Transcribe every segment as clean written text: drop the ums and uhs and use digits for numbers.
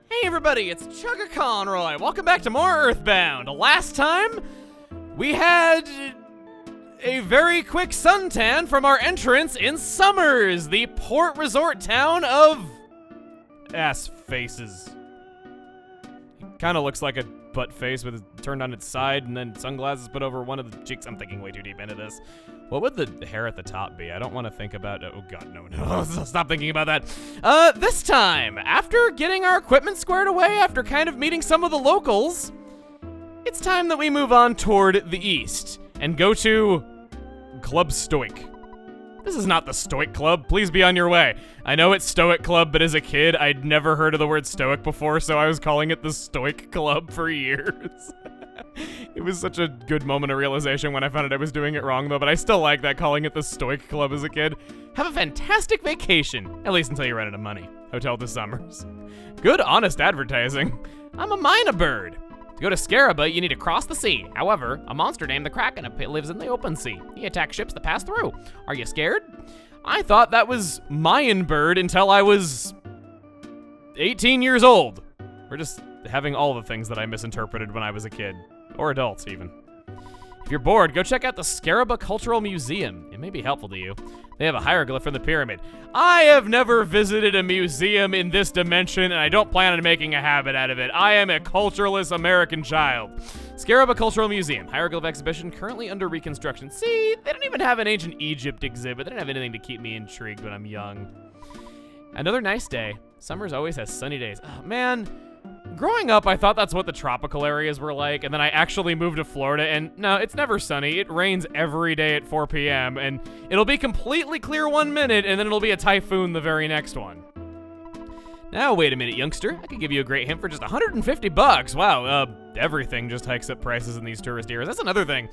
Hey everybody, it's Chugga Conroy. Welcome back to more EarthBound. Last time, we had a very quick suntan from our entrance in Summers, the port resort town of ass faces. It kind of looks like a butt face with it turned on its side and then sunglasses put over one of the cheeks. I'm thinking way too deep into this. What would the hair at the top be? I don't want to think about it. Oh god, no. Stop thinking about that. This time, after getting our equipment squared away, after kind of meeting some of the locals, it's time that we move on toward the east and go to Club Stoic. This is not the Stoic Club. Please be on your way. I know it's Stoic Club, but as a kid, I'd never heard of the word Stoic before, so I was calling it the Stoic Club for years. It was such a good moment of realization when I found out I was doing it wrong, though, but I still like that, calling it the Stoic Club as a kid. Have a fantastic vacation, at least until you run out of money. Hotel to Summers. Good, honest advertising. I'm a mina bird. To go to Scaraba, you need to cross the sea. However, a monster named the Kraken lives in the open sea. He attacks ships that pass through. Are you scared? I thought that was Mayan bird until I was 18 years old. We're just having all the things that I misinterpreted when I was a kid. Or adults, even. If you're bored, go check out the Scaraba Cultural Museum. It may be helpful to you. They have a hieroglyph from the pyramid. I have never visited a museum in this dimension, and I don't plan on making a habit out of it. I am a cultureless American child. Scaraba Cultural Museum, hieroglyph exhibition currently under reconstruction. See, they don't even have an ancient Egypt exhibit. They don't have anything to keep me intrigued when I'm young. Another nice day. Summers always has sunny days. Oh, man. Growing up, I thought that's what the tropical areas were like, and then I actually moved to Florida, and no, it's never sunny. It rains every day at 4 p.m., and it'll be completely clear 1 minute, and then it'll be a typhoon the very next one. Now, wait a minute, youngster. I could give you a great hint for just $150. Wow, everything just hikes up prices in these tourist areas. That's another thing.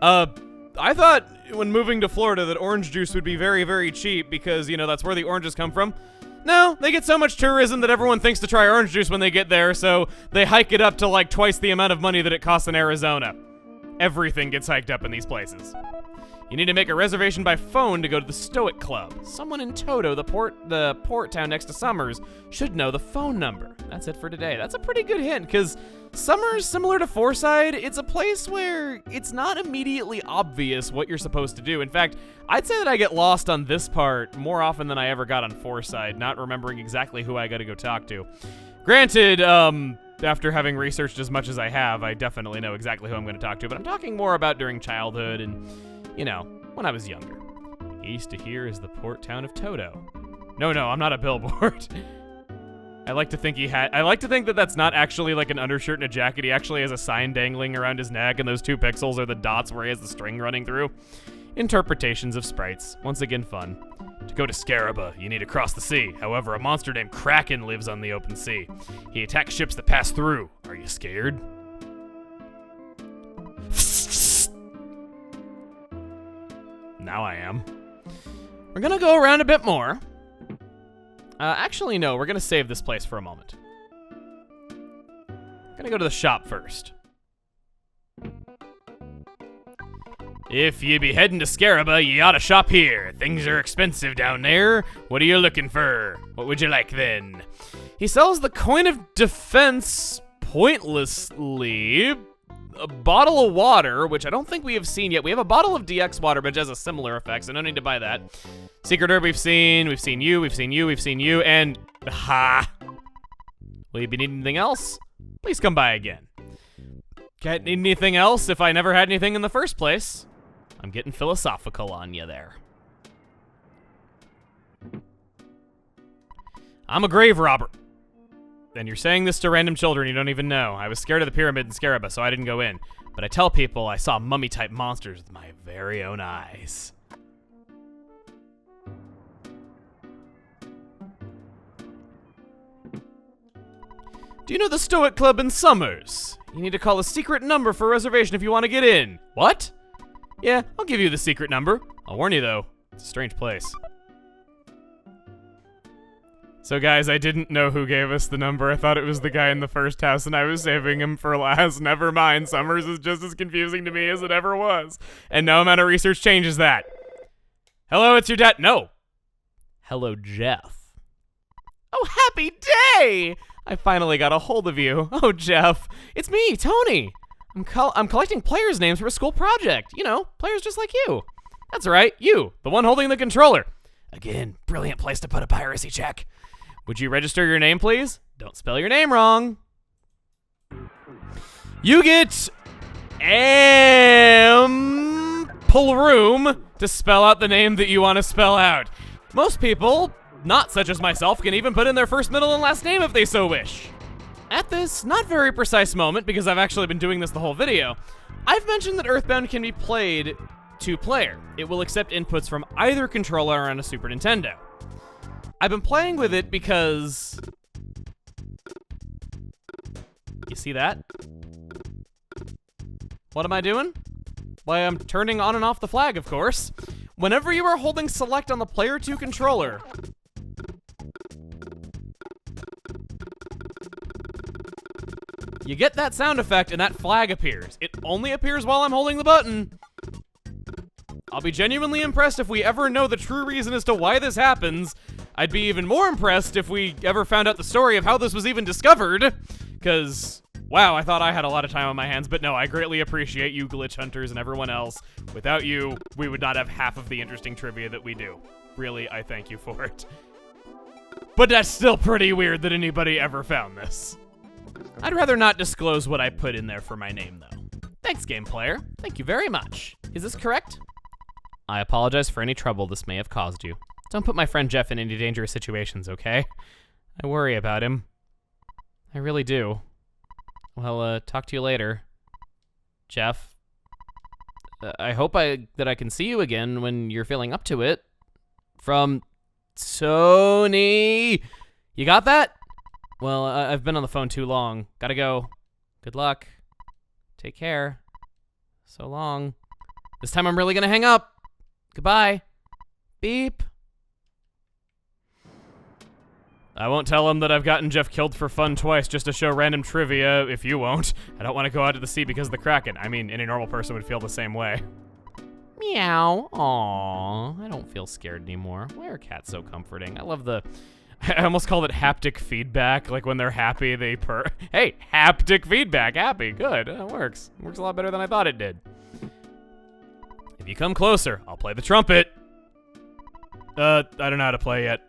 I thought when moving to Florida that orange juice would be very, very cheap because, you know, that's where the oranges come from. No, they get so much tourism that everyone thinks to try orange juice when they get there, so they hike it up to like twice the amount of money that it costs in Arizona. Everything gets hiked up in these places. You need to make a reservation by phone to go to the Stoic Club. Someone in Toto, the port town next to Summers, should know the phone number. That's it for today. That's a pretty good hint, because Summers, similar to Forside, it's a place where it's not immediately obvious what you're supposed to do. In fact, I'd say that I get lost on this part more often than I ever got on Forside, not remembering exactly who I gotta go talk to. Granted, after having researched as much as I have, I definitely know exactly who I'm gonna talk to, but I'm talking more about during childhood and, you know, when I was younger. East of here is the port town of Toto. No, I'm not a billboard. I like to think that that's not actually like an undershirt and a jacket. He actually has a sign dangling around his neck, and those 2 pixels are the dots where he has the string running through. Interpretations of sprites. Once again, fun. To go to Scaraba, you need to cross the sea. However, a monster named Kraken lives on the open sea. He attacks ships that pass through. Are you scared? Now I am. We're gonna go around a bit more. Actually, no, we're gonna save this place for a moment. Gonna go to the shop first. If you be heading to Scaraba, you oughta shop here. Things are expensive down there. What are you looking for? What would you like then? He sells the coin of defense pointlessly. A bottle of water, which I don't think we have seen yet. We have a bottle of DX water, but it has a similar effect, so no need to buy that. Secret herb we've seen you, and ha! Will you be needing anything else? Please come by again. Can't need anything else if I never had anything in the first place. I'm getting philosophical on you there. I'm a grave robber. And you're saying this to random children you don't even know. I was scared of the pyramid in Scaraba, so I didn't go in. But I tell people I saw mummy-type monsters with my very own eyes. Do you know the Stoic Club in Summers? You need to call a secret number for a reservation if you want to get in. What? Yeah, I'll give you the secret number. I'll warn you, though. It's a strange place. So guys, I didn't know who gave us the number. I thought it was the guy in the first house, and I was saving him for last. Never mind, Summers is just as confusing to me as it ever was. And no amount of research changes that. Hello, it's your dad. No. Hello, Jeff. Oh, happy day! I finally got a hold of you. Oh, Jeff. It's me, Tony. I'm collecting players' names for a school project. You know, players just like you. That's right, you, the one holding the controller. Again, brilliant place to put a piracy check. Would you register your name, please? Don't spell your name wrong. You get ample room to spell out the name that you want to spell out. Most people, not such as myself, can even put in their first, middle, and last name if they so wish. At this not very precise moment, because I've actually been doing this the whole video, I've mentioned that EarthBound can be played two-player. It will accept inputs from either controller on a Super Nintendo. I've been playing with it because... You see that? What am I doing? Why, I'm turning on and off the flag, of course. Whenever you are holding select on the Player 2 controller, you get that sound effect and that flag appears. It only appears while I'm holding the button. I'll be genuinely impressed if we ever know the true reason as to why this happens. I'd be even more impressed if we ever found out the story of how this was even discovered. Because, wow, I thought I had a lot of time on my hands, but no, I greatly appreciate you glitch hunters and everyone else. Without you, we would not have half of the interesting trivia that we do. Really, I thank you for it. But that's still pretty weird that anybody ever found this. I'd rather not disclose what I put in there for my name, though. Thanks, game player. Thank you very much. Is this correct? I apologize for any trouble this may have caused you. Don't put my friend Jeff in any dangerous situations, okay? I worry about him. I really do. Well, talk to you later. Jeff. I hope that I can see you again when you're feeling up to it. From Tony. You got that? Well, I've been on the phone too long. Gotta go. Good luck. Take care. So long. This time I'm really gonna hang up. Goodbye. Beep. I won't tell him that I've gotten Jeff killed for fun twice just to show random trivia, if you won't. I don't want to go out to the sea because of the Kraken. I mean, any normal person would feel the same way. Meow. Aww. I don't feel scared anymore. Why are cats so comforting? I love the... I almost called it haptic feedback, like when they're happy, they purr. Hey, haptic feedback, happy, good, it works. It works a lot better than I thought it did. If you come closer, I'll play the trumpet. I don't know how to play yet.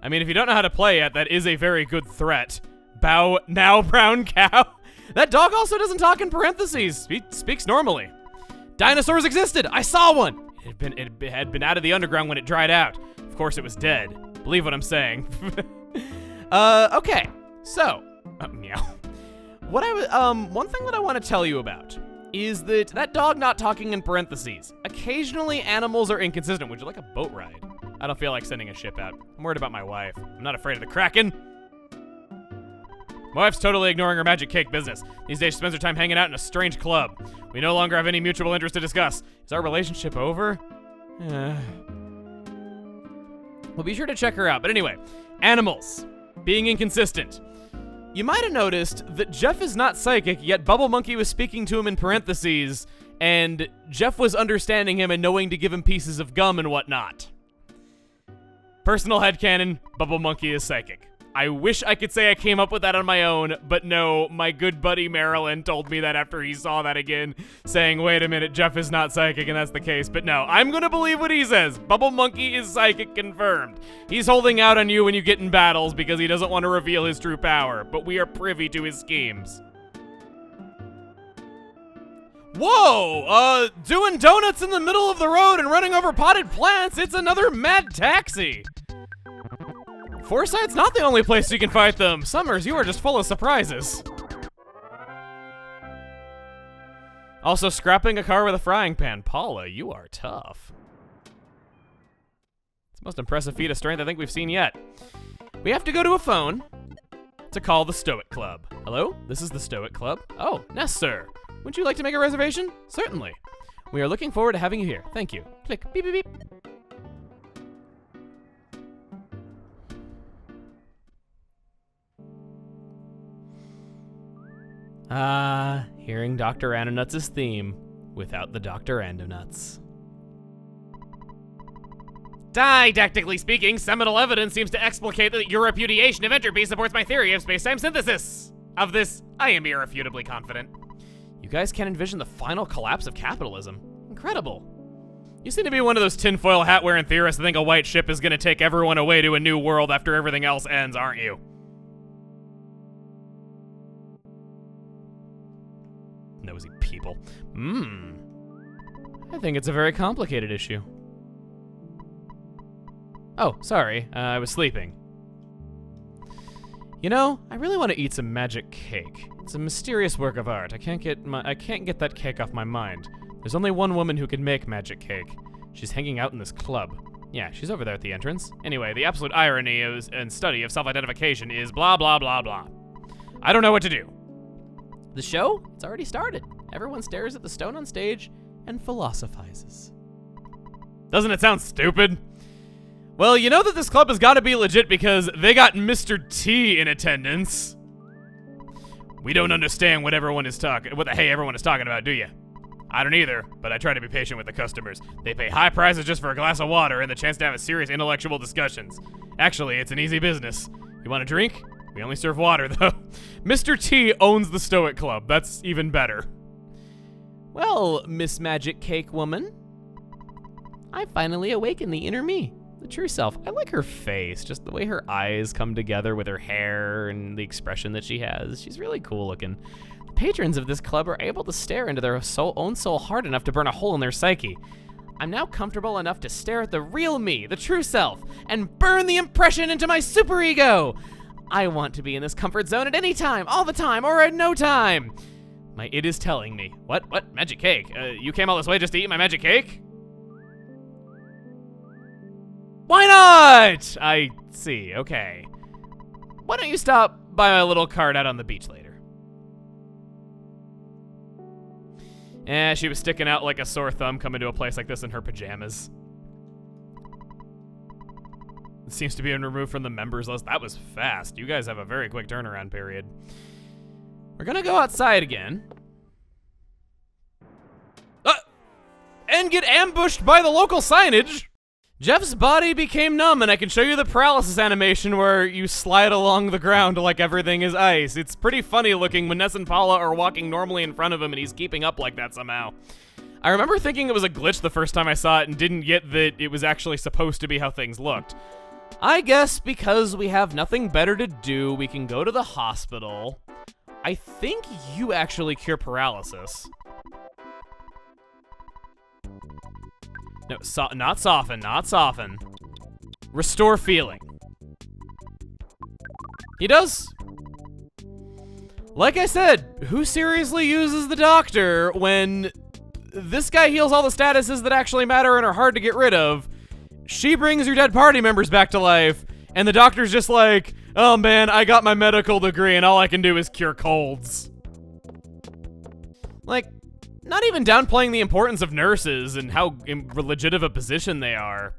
I mean, if you don't know how to play yet, that is a very good threat. Bow now, brown cow. That dog also doesn't talk in parentheses. He speaks normally. Dinosaurs existed, I saw one. It had been out of the underground when it dried out. Of course it was dead. Believe what I'm saying. Okay, so, meow. One thing that I want to tell you about is that dog not talking in parentheses. Occasionally animals are inconsistent. Would you like a boat ride? I don't feel like sending a ship out. I'm worried about my wife. I'm not afraid of the Kraken. My wife's totally ignoring her magic cake business. These days she spends her time hanging out in a strange club. We no longer have any mutual interest to discuss. Is our relationship over? Well, be sure to check her out. But anyway, animals being inconsistent. You might have noticed that Jeff is not psychic, yet Bubble Monkey was speaking to him in parentheses, and Jeff was understanding him and knowing to give him pieces of gum and whatnot. Personal headcanon, Bubble Monkey is psychic. I wish I could say I came up with that on my own, but no, my good buddy Marilyn told me that after he saw that again, saying, wait a minute, Jeff is not psychic, and that's the case. But no, I'm gonna believe what he says. Bubble Monkey is psychic confirmed. He's holding out on you when you get in battles because he doesn't want to reveal his true power, but we are privy to his schemes. Whoa, doing donuts in the middle of the road and running over potted plants, it's another mad taxi. Foresight's not the only place you can fight them. Summers, you are just full of surprises. Also, scrapping a car with a frying pan. Paula, you are tough. It's the most impressive feat of strength I think we've seen yet. We have to go to a phone to call the Stoic Club. Hello, this is the Stoic Club. Oh, Ness, sir. Would you like to make a reservation? Certainly. We are looking forward to having you here. Thank you. Click, beep, beep, beep. Hearing Dr. Randonuts' theme without the Dr. Randonuts. Didactically speaking, seminal evidence seems to explicate that your repudiation of entropy supports my theory of space-time synthesis. Of this, I am irrefutably confident. You guys can envision the final collapse of capitalism. Incredible. You seem to be one of those tinfoil hat-wearing theorists that think a white ship is gonna take everyone away to a new world after everything else ends, aren't you? Nosy people. I think it's a very complicated issue. Oh, sorry, I was sleeping. You know, I really want to eat some magic cake. It's a mysterious work of art. I can't get that cake off my mind. There's only one woman who can make magic cake. She's hanging out in this club. Yeah, she's over there at the entrance. Anyway, the absolute irony and study of self-identification is blah, blah, blah, blah. I don't know what to do. The show? It's already started. Everyone stares at the stone on stage and philosophizes. Doesn't it sound stupid? Well, you know that this club has got to be legit because they got Mr. T in attendance. We don't understand what everyone is talking about, do you? I don't either, but I try to be patient with the customers. They pay high prices just for a glass of water and the chance to have a serious intellectual discussions. Actually, it's an easy business. You want a drink? We only serve water, though. Mr. T owns the Stoic Club. That's even better. Well, Miss Magic Cake Woman, I finally awakened the inner me. The true self. I like her face, just the way her eyes come together with her hair and the expression that she has. She's really cool looking. The patrons of this club are able to stare into their own soul hard enough to burn a hole in their psyche. I'm now comfortable enough to stare at the real me, the true self, and burn the impression into my superego. I want to be in this comfort zone at any time, all the time, or at no time. My id is telling me. What? Magic cake? You came all this way just to eat my magic cake? Why not? I see, okay. Why don't you stop by my little cart out on the beach later? She was sticking out like a sore thumb coming to a place like this in her pajamas. It seems to be removed from the members list. That was fast. You guys have a very quick turnaround period. We're gonna go outside again. And get ambushed by the local signage. Jeff's body became numb, and I can show you the paralysis animation where you slide along the ground like everything is ice. It's pretty funny looking when Ness and Paula are walking normally in front of him and he's keeping up like that somehow. I remember thinking it was a glitch the first time I saw it and didn't get that it was actually supposed to be how things looked. I guess because we have nothing better to do, we can go to the hospital. I think you actually cure paralysis. No, not soften, not soften. Restore feeling. He does. Like I said, who seriously uses the doctor when this guy heals all the statuses that actually matter and are hard to get rid of? She brings your dead party members back to life, and the doctor's just like, oh man, I got my medical degree and all I can do is cure colds. Like, not even downplaying the importance of nurses and how legit of a position they are.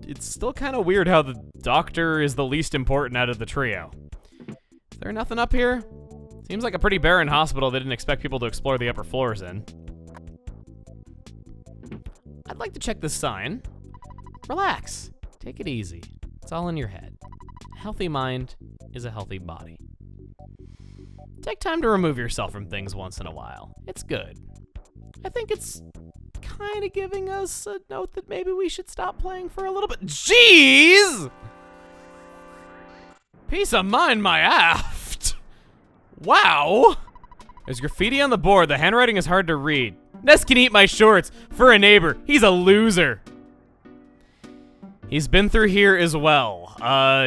It's still kind of weird how the doctor is the least important out of the trio. Is there nothing up here? Seems like a pretty barren hospital they didn't expect people to explore the upper floors in. I'd like to check this sign. Relax. Take it easy. It's all in your head. A healthy mind is a healthy body. Take time to remove yourself from things once in a while. It's good. I think it's kind of giving us a note that maybe we should stop playing for a little bit. Jeez! Peace of mind, my aft. Wow. There's graffiti on the board. The handwriting is hard to read. Ness can eat my shorts. For a neighbor. He's a loser. He's been through here as well.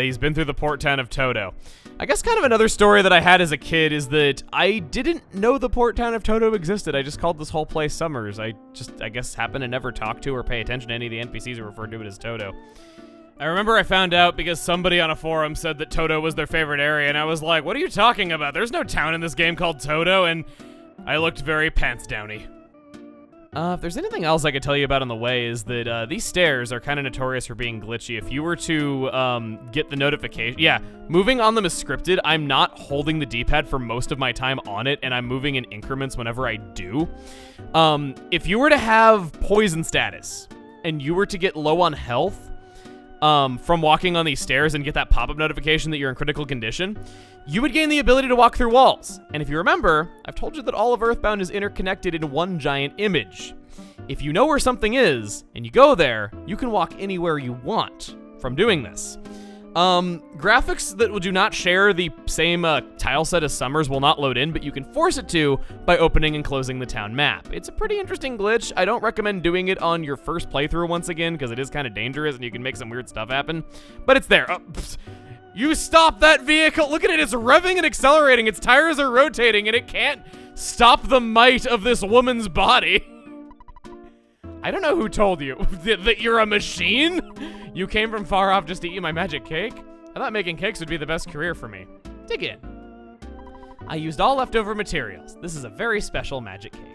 He's been through the port town of Toto. I guess kind of another story that I had as a kid is that I didn't know the port town of Toto existed. I just called this whole place Summers. I guess, happened to never talk to or pay attention to any of the NPCs who referred to it as Toto. I remember I found out because somebody on a forum said that Toto was their favorite area, and I was like, what are you talking about? There's no town in this game called Toto, and I looked very pants downy. If there's anything else I could tell you about on the way is that these stairs are kind of notorious for being glitchy. If you were to get the notification, yeah, moving on them is scripted. I'm not holding the D-pad for most of my time on it, and I'm moving in increments whenever I do. If you were to have poison status and you were to get low on health, from walking on these stairs and get that pop-up notification that you're in critical condition, you would gain the ability to walk through walls. And if you remember, I've told you that all of EarthBound is interconnected in one giant image. If you know where something is, and you go there, you can walk anywhere you want from doing this. Graphics that do not share the same tile set as Summers will not load in, but you can force it to by opening and closing the town map. It's a pretty interesting glitch. I don't recommend doing it on your first playthrough once again, because it is kind of dangerous and you can make some weird stuff happen. But it's there. You stop that vehicle! Look at it, it's revving and accelerating, its tires are rotating, and it can't stop the might of this woman's body. I don't know who told you that you're a machine? You came from far off just to eat my magic cake? I thought making cakes would be the best career for me. Dig in. I used all leftover materials. This is a very special magic cake.